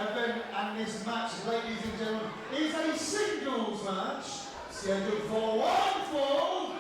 event and this match, ladies and gentlemen, is a singles match scheduled for one fall.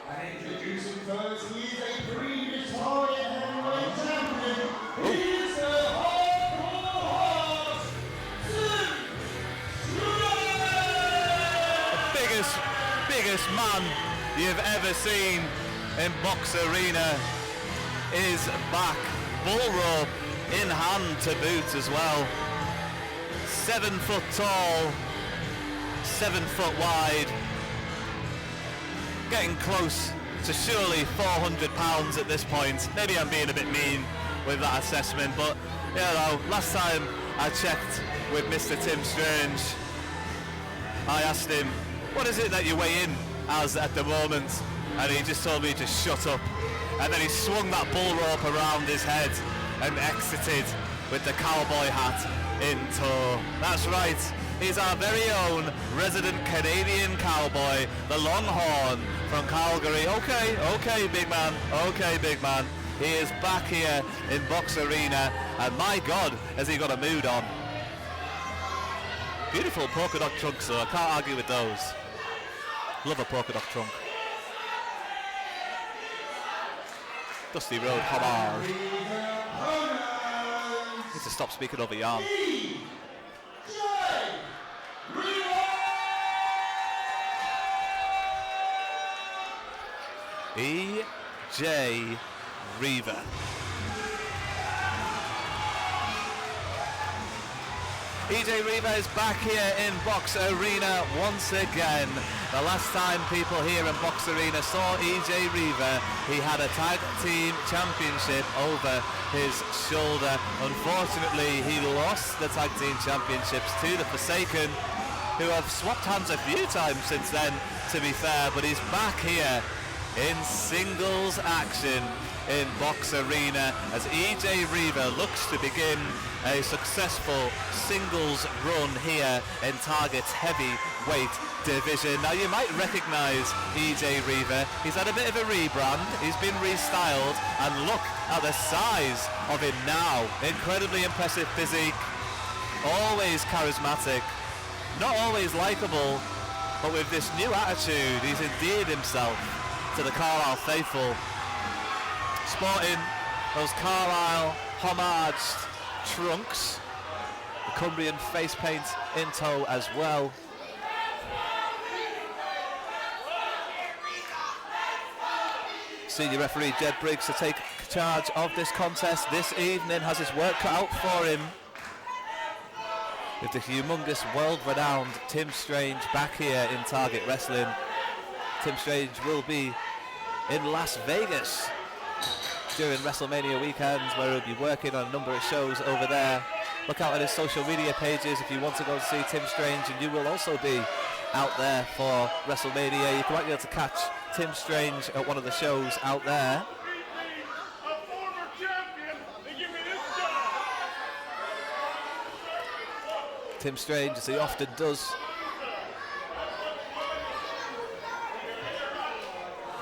And introducing first, he is a pre-retired heavyweight champion. He is the hardcore biggest man you've ever seen in Box Arena is back, bull rope in hand to boot as well. 7 foot tall, 7 foot wide, getting close to surely 400 pounds at this point. Maybe I'm being a bit mean with that assessment, but you know, last time I checked with Mr. Tim Strange, I asked him, what is it that you weigh in as at the moment? And he just told me to shut up. And then he swung that bull rope around his head and exited with the cowboy hat in tow. That's right, he's our very own resident Canadian cowboy, the Longhorn from Calgary. Okay, big man, He is back here in Box Arena, and my God, has he got a mood on. Beautiful polka dot trunks though, I can't argue with those. Love a polka dot trunk. Dusty Road homage. Need to stop speaking over yarn. E.J. Reiver. E.J. Reiver is back here in Box Arena once again. The last time people here in Box Arena saw E.J. Reiver, he had a tag team championship over his shoulder. Unfortunately, he lost the tag team championships to the Forsaken, who have swapped hands a few times since then, to be fair, but he's back here in singles action in Box Arena as E.J. Reiver looks to begin a successful singles run here in Target's heavyweight division. Now you might recognise E.J. Reiver. He's had a bit of a rebrand, he's been restyled, and look at the size of him now. Incredibly impressive physique, always charismatic, not always likeable, but with this new attitude he's endeared himself to the Carlisle faithful, sporting those Carlisle homaged trunks, the Cumbrian face paint in tow as well. Senior referee Jed Briggs to take charge of this contest this evening has his work cut out for him, with the humongous world-renowned Tim Strange back here in Target Wrestling. Tim Strange will be in Las Vegas during WrestleMania weekends, where he'll be working on a number of shows over there. Look out at his social media pages if you want to go and see Tim Strange, and you will also be out there for WrestleMania. You might be able to catch Tim Strange at one of the shows out there. Tim Strange, as he often does,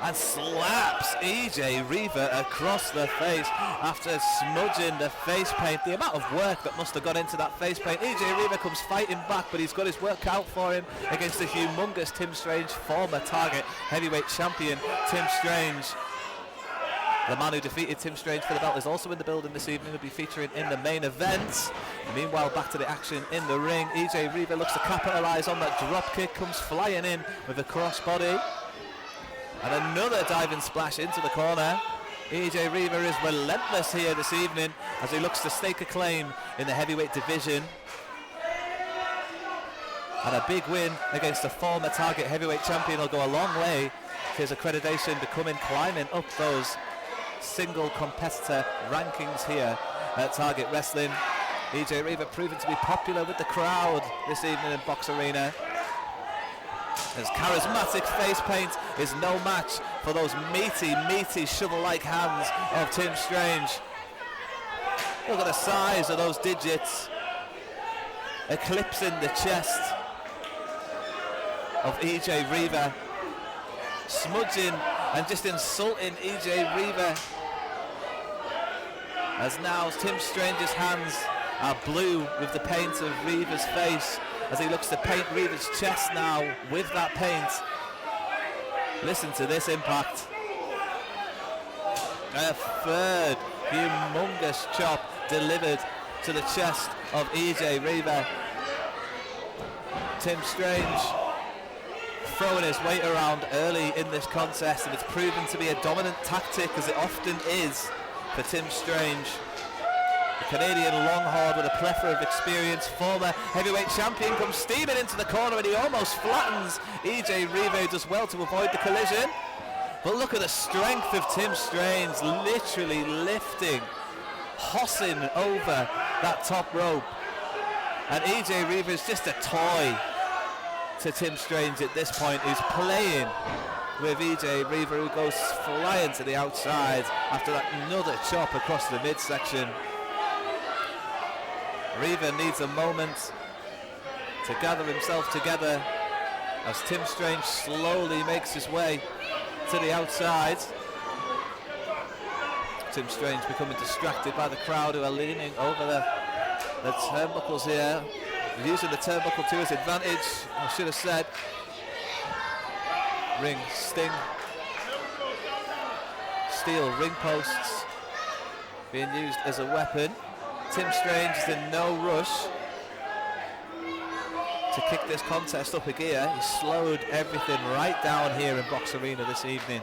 and slaps E.J. Reiver across the face after smudging the face paint. The amount of work that must have gone into that face paint. E.J. Reiver comes fighting back, but he's got his work out for him against the humongous Tim Strange, former Target heavyweight champion Tim Strange. The man who defeated Tim Strange for the belt is also in the building this evening. He'll be featuring in the main event. Meanwhile, back to the action in the ring. E.J. Reiver looks to capitalise on that drop kick, comes flying in with a crossbody. And another diving splash into the corner. E.J. Reiver is relentless here this evening as he looks to stake a claim in the heavyweight division. And a big win against the former Target heavyweight champion will go a long way to his accreditation, becoming climbing up those single competitor rankings here at Target Wrestling. E.J. Reiver proving to be popular with the crowd this evening in Box Arena. His charismatic face paint is no match for those meaty shovel-like hands of Tim Strange. Look at the size of those digits, eclipsing the chest of E.J. Reiver. Smudging and just insulting E.J. Reiver, as now Tim Strange's hands are blue with the paint of Reiver's face as he looks to paint Reiver's chest now with that paint. Listen to this impact. A third humongous chop delivered to the chest of EJ Reiver. Tim Strange throwing his weight around early in this contest, and it's proven to be a dominant tactic, as it often is for Tim Strange. The Canadian longhorn with a plethora of experience, former heavyweight champion, comes steaming into the corner and he almost flattens EJ Reiver, who does well to avoid the collision. But look at the strength of Tim Strange, literally lifting, hossing over that top rope. And EJ Reiver is just a toy to Tim Strange at this point, who's playing with EJ Reiver, who goes flying to the outside after that another chop across the midsection. Reiver needs a moment to gather himself together as Tim Strange slowly makes his way to the outside. Tim Strange becoming distracted by the crowd, who are leaning over the turnbuckles here, using the turnbuckle to his advantage. I should have said ring sting, steel ring posts being used as a weapon. Tim Strange is in no rush to kick this contest up a gear. He slowed everything right down here in Box Arena this evening.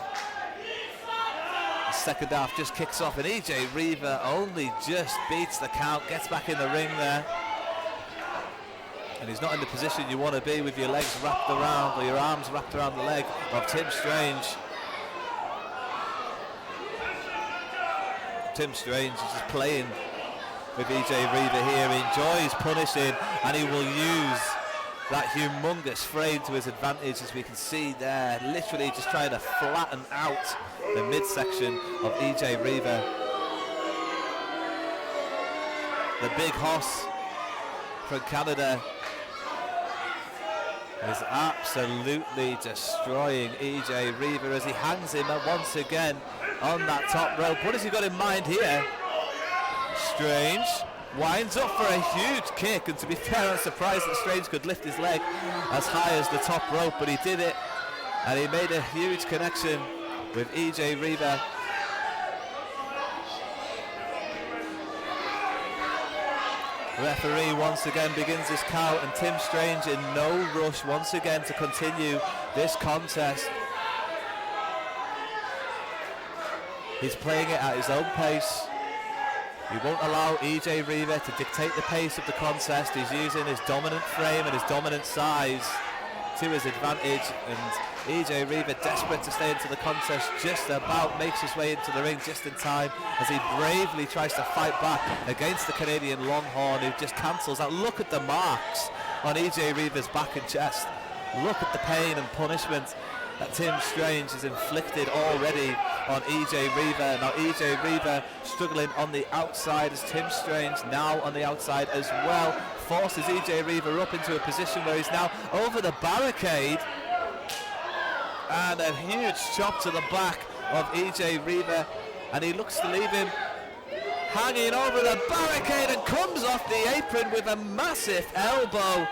The second half just kicks off and EJ Reiver only just beats the count, gets back in the ring there. And he's not in the position you want to be, with your legs wrapped around, or your arms wrapped around the leg of Tim Strange. Tim Strange is just playing with EJ Reiver here. He enjoys punishing, and he will use that humongous frame to his advantage, as we can see there, literally just trying to flatten out the midsection of EJ Reiver. The big hoss from Canada is absolutely destroying EJ Reiver as he hangs him once again on that top rope. What has he got in mind here? Strange winds up for a huge kick, and to be fair, I'm surprised that Strange could lift his leg as high as the top rope, but he did it, and he made a huge connection with EJ Reiver. Referee once again begins his count, and Tim Strange in no rush once again to continue this contest. He's playing it at his own pace. He won't allow EJ Reiver to dictate the pace of the contest. He's using his dominant frame and his dominant size to his advantage, and EJ Reiver, desperate to stay into the contest, just about makes his way into the ring just in time as he bravely tries to fight back against the Canadian longhorn, who just cancels out. Look at the marks on EJ Reiver's back and chest. Look at the pain and punishment that Tim Strange has inflicted already on EJ Reiver. Now EJ Reiver struggling on the outside, as Tim Strange now on the outside as well forces EJ Reiver up into a position where he's now over the barricade, and a huge chop to the back of EJ Reiver, and he looks to leave him hanging over the barricade and comes off the apron with a massive elbow.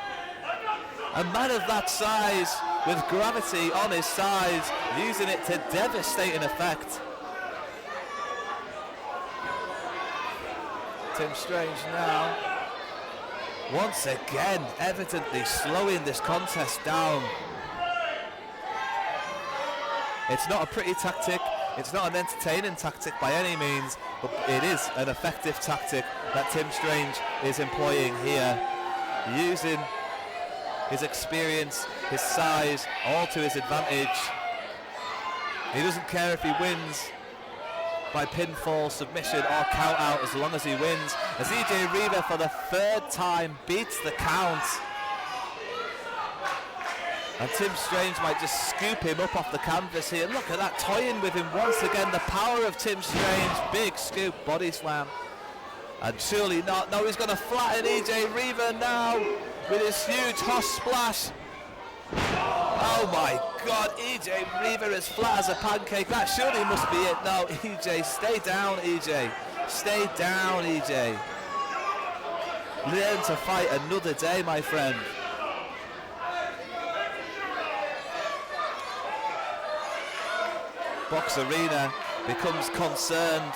A man of that size, with gravity on his sides, using it to devastating effect. Tim Strange now, once again, evidently slowing this contest down. It's not a pretty tactic, it's not an entertaining tactic by any means, but it is an effective tactic that Tim Strange is employing here, using his experience, his size, all to his advantage. He doesn't care if he wins by pinfall, submission or count out, as long as he wins, as EJ Reiver for the third time beats the count. And Tim Strange might just scoop him up off the canvas here. Look at that, toying with him once again. The power of Tim Strange. Big scoop, body slam. And surely not. No, he's going to flatten EJ Reiver now with his huge hoss splash. Oh my God, EJ Reiver as flat as a pancake. That surely must be it. No, EJ, stay down, EJ. Stay down, EJ. Learn to fight another day, my friend. Box Arena becomes concerned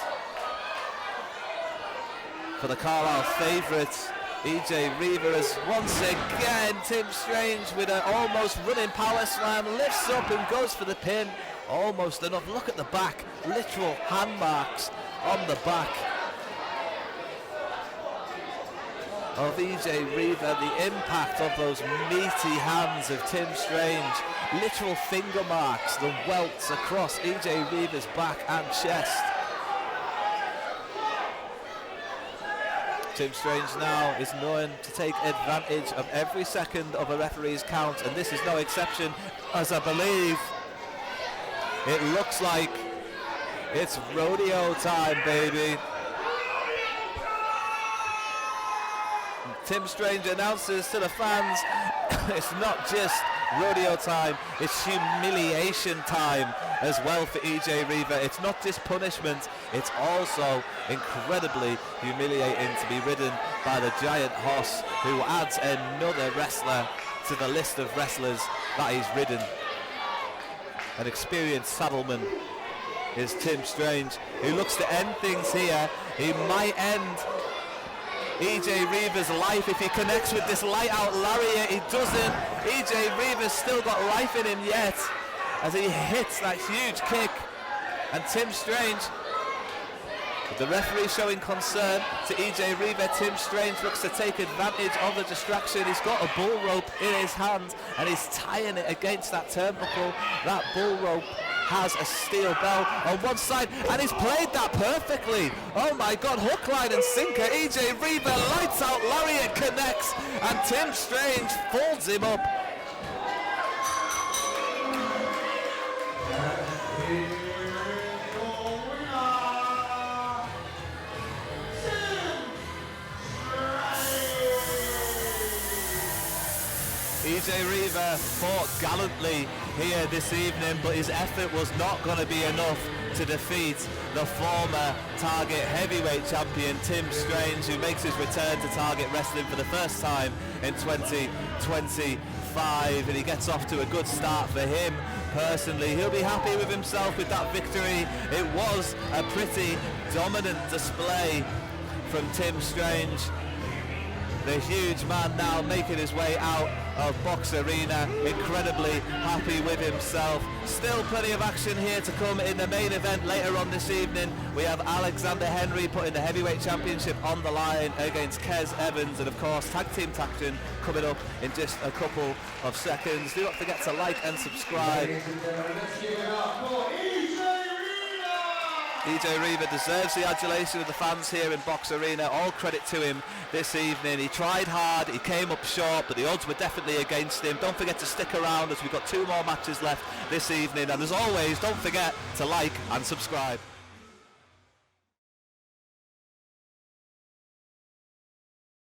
for the Carlisle favourites. EJ Reiver has once again, Tim Strange with an almost running power slam, lifts up and goes for the pin. Almost enough. Look at the back, literal hand marks on the back of EJ Reiver. The impact of those meaty hands of Tim Strange, literal finger marks, the welts across EJ Reiver's back and chest. Tim Strange now is known to take advantage of every second of a referee's count, and this is no exception, as I believe it looks like it's rodeo time, baby. Tim Strange announces to the fans, it's not just rodeo time, it's humiliation time as well for EJ Reiver. It's not just punishment, it's also incredibly humiliating to be ridden by the giant horse, who adds another wrestler to the list of wrestlers that he's ridden. An experienced saddleman is Tim Strange, who looks to end things here. He might end EJ Reiver's life if he connects with this light out lariat. He doesn't. EJ Reiver's still got life in him yet as he hits that huge kick. And Tim Strange, with the referee showing concern to EJ Reiver, Tim Strange looks to take advantage of the distraction. He's got a bull rope in his hand and he's tying it against that turnbuckle. That bull rope has a steel bell on one side, and he's played that perfectly. Oh my God, hook, line and sinker. EJ Reiver lights out lariat, connects, and Tim Strange folds him up. EJ Reiver fought gallantly here this evening, but his effort was not going to be enough to defeat the former Target heavyweight champion Tim Strange, who makes his return to Target Wrestling for the first time in 2025, and he gets off to a good start for him. Personally, he'll be happy with himself with that victory. It was a pretty dominant display from Tim Strange. The huge man now making his way out of Box Arena, incredibly happy with himself. Still plenty of action here to come in the main event later on this evening. We have Alexander Henry putting the heavyweight championship on the line against Kez Evans, and of course tag team action coming up in just a couple of seconds. Do not forget to like and subscribe. EJ Reiver deserves the adulation of the fans here in Box Arena. All credit to him this evening. He tried hard, he came up short, but the odds were definitely against him. Don't forget to stick around as we've got 2 more matches left this evening. And as always, don't forget to like and subscribe.